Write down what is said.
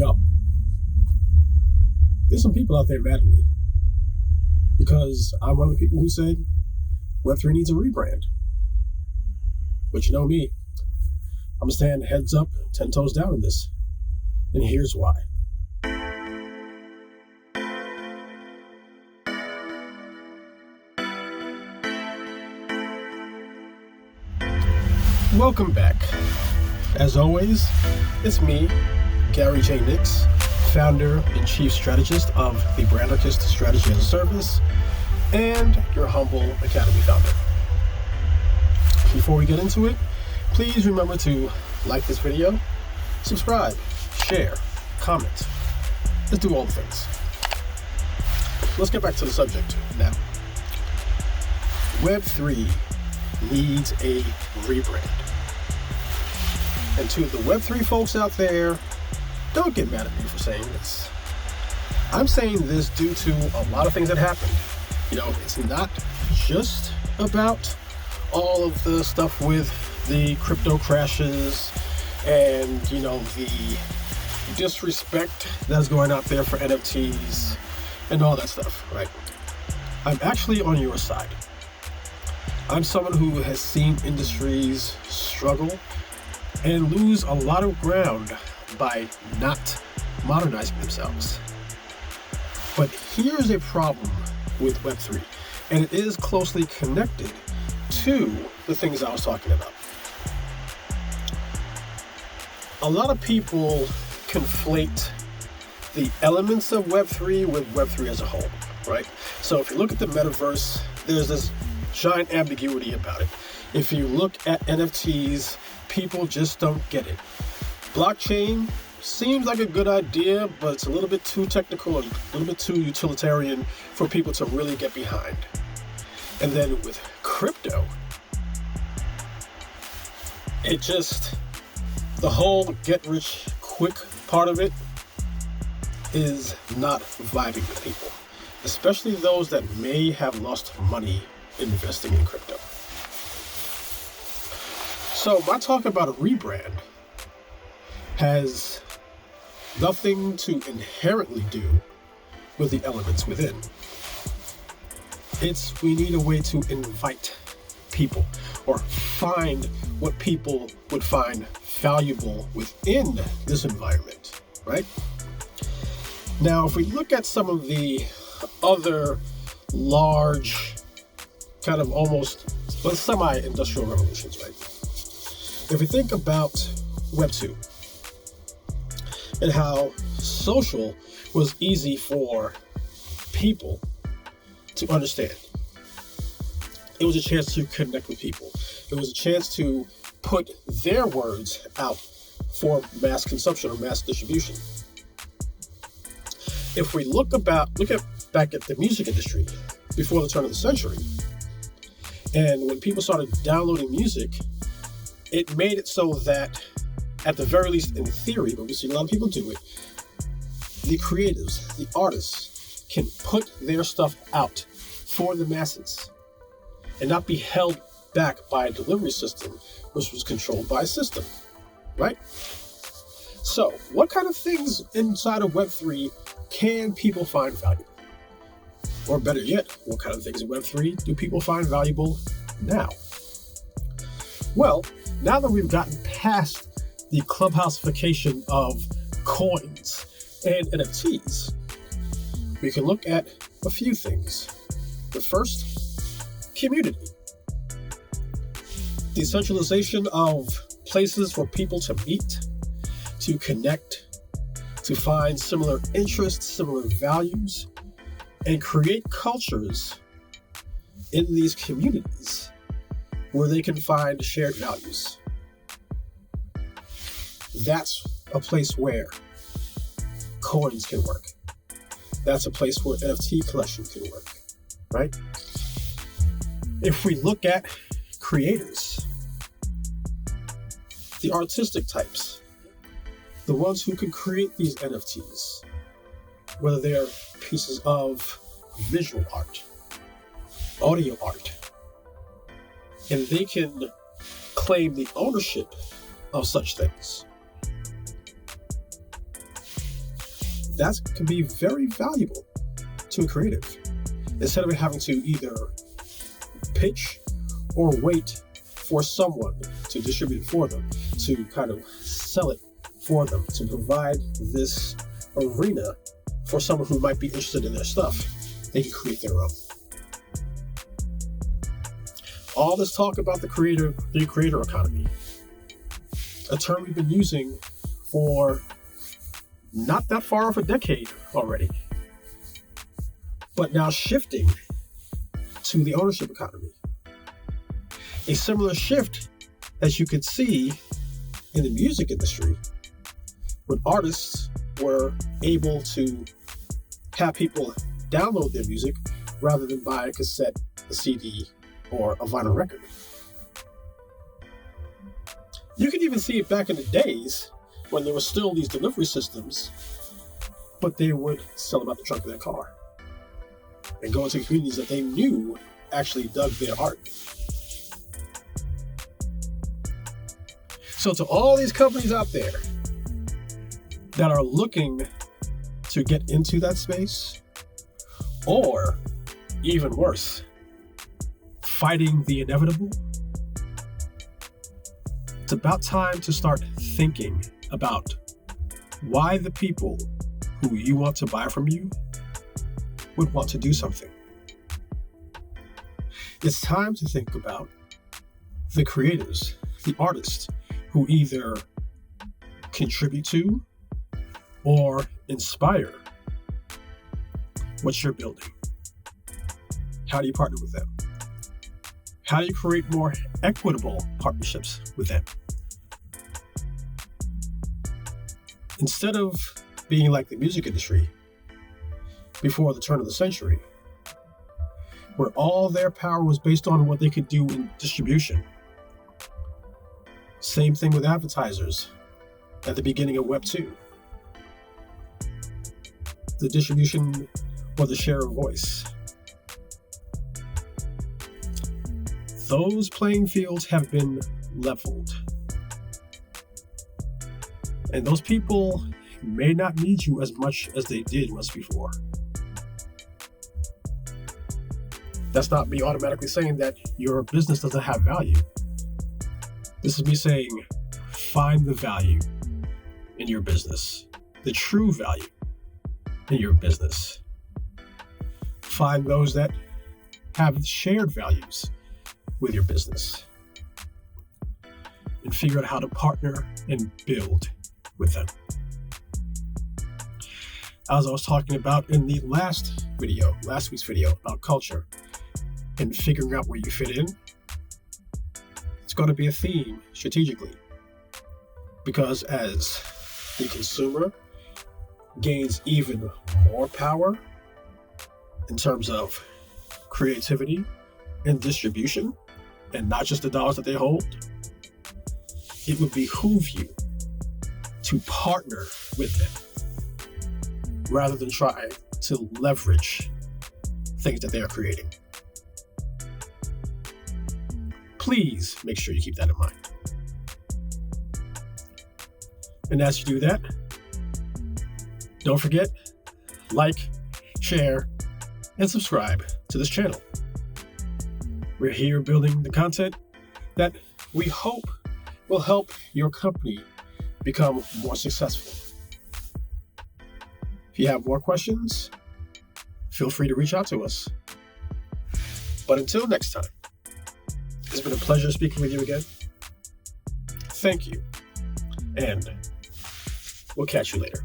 Yo, there's some people out there mad at me because I'm one of the people who said web3 needs a rebrand. But you know me, I'm gonna stand heads up, 10 toes down in this. And here's why. Welcome back. As always, it's me, Gary J. Nix, founder and chief strategist of the Rebrand Strategy as a Service, and your humble Academy founder. Before we get into it, please remember to like this video, subscribe, share, comment. Let's do all the things. Let's get back to the subject now. Web3 needs a rebrand. And to the Web3 folks out there, don't get mad at me for saying this. I'm saying this due to a lot of things that happened. You know, it's not just about all of the stuff with the crypto crashes and, you know, the disrespect that's going out there for NFTs and all that stuff, right? I'm actually on your side. I'm someone who has seen industries struggle and lose a lot of ground by not modernizing themselves. But here's a problem with Web3, and it is closely connected to the things I was talking about. A lot of people conflate the elements of Web3 with Web3 as a whole, right? So if you look at the metaverse, there's this giant ambiguity about it. If you look at NFTs, people just don't get it. Blockchain seems like a good idea, but it's a little bit too technical and a little bit too utilitarian for people to really get behind. And then with crypto, it just, the whole get rich quick part of it is not vibing with people, especially those that may have lost money investing in crypto. So my talk about a rebrand has nothing to inherently do with the elements within. We need a way to invite people or find what people would find valuable within this environment, right? Now, if we look at some of the other large kind of almost semi-industrial revolutions, right? If we think about Web 2 and how social was easy for people to understand, it was a chance to connect with people. It was a chance to put their words out for mass consumption or mass distribution. If we look back at the music industry before the turn of the century, and when people started downloading music, it made it so that, at the very least in theory, but we see a lot of people do it, the creatives, the artists, can put their stuff out for the masses and not be held back by a delivery system which was controlled by a system, right? So, what kind of things inside of Web3 can people find valuable? Or better yet, what kind of things in Web3 do people find valuable now? Well, now that we've gotten past the clubhouseification of coins and NFTs, we can look at a few things. The first, community. Decentralization of places for people to meet, to connect, to find similar interests, similar values, and create cultures in these communities where they can find shared values. That's a place where coins can work. That's a place where NFT collection can work, right? If we look at creators, the artistic types, the ones who can create these NFTs, whether they're pieces of visual art, audio art, and they can claim the ownership of such things. that can be very valuable to a creative. Instead of having to either pitch or wait for someone to distribute it for them, to kind of sell it for them, to provide this arena for someone who might be interested in their stuff, they can create their own. All this talk about the creator economy, a term we've been using for not that far off a decade already, but now shifting to the ownership economy. A similar shift as you could see in the music industry, when artists were able to have people download their music rather than buy a cassette, a CD, or a vinyl record. You could even see it back in the days when there were still these delivery systems, but they would sell them out the trunk of their car and go into communities that they knew actually dug their art. So to all these companies out there that are looking to get into that space, or even worse, fighting the inevitable, it's about time to start thinking about why the people who you want to buy from you would want to do something. It's time to think about the creators, the artists, who either contribute to or inspire what you're building. How do you partner with them? How do you create more equitable partnerships with them? Instead of being like the music industry before the turn of the century, where all their power was based on what they could do in distribution. Same thing with advertisers at the beginning of Web 2. The distribution or the share of voice. Those playing fields have been leveled. And those people may not need you as much as they did once before. That's not me automatically saying that your business doesn't have value. This is me saying, find the value in your business, the true value in your business. Find those that have shared values with your business and figure out how to partner and build with them. As I was talking about in the last week's video about culture and figuring out where you fit in, it's going to be a theme strategically, because as the consumer gains even more power in terms of creativity and distribution, and not just the dollars that they hold, it would behoove you to partner with them rather than try to leverage things that they are creating. Please make sure you keep that in mind. And as you do that, don't forget, like, share, and subscribe to this channel. We're here building the content that we hope will help your company become more successful. If you have more questions, feel free to reach out to us. But until next time, it's been a pleasure speaking with you again. Thank you, and we'll catch you later.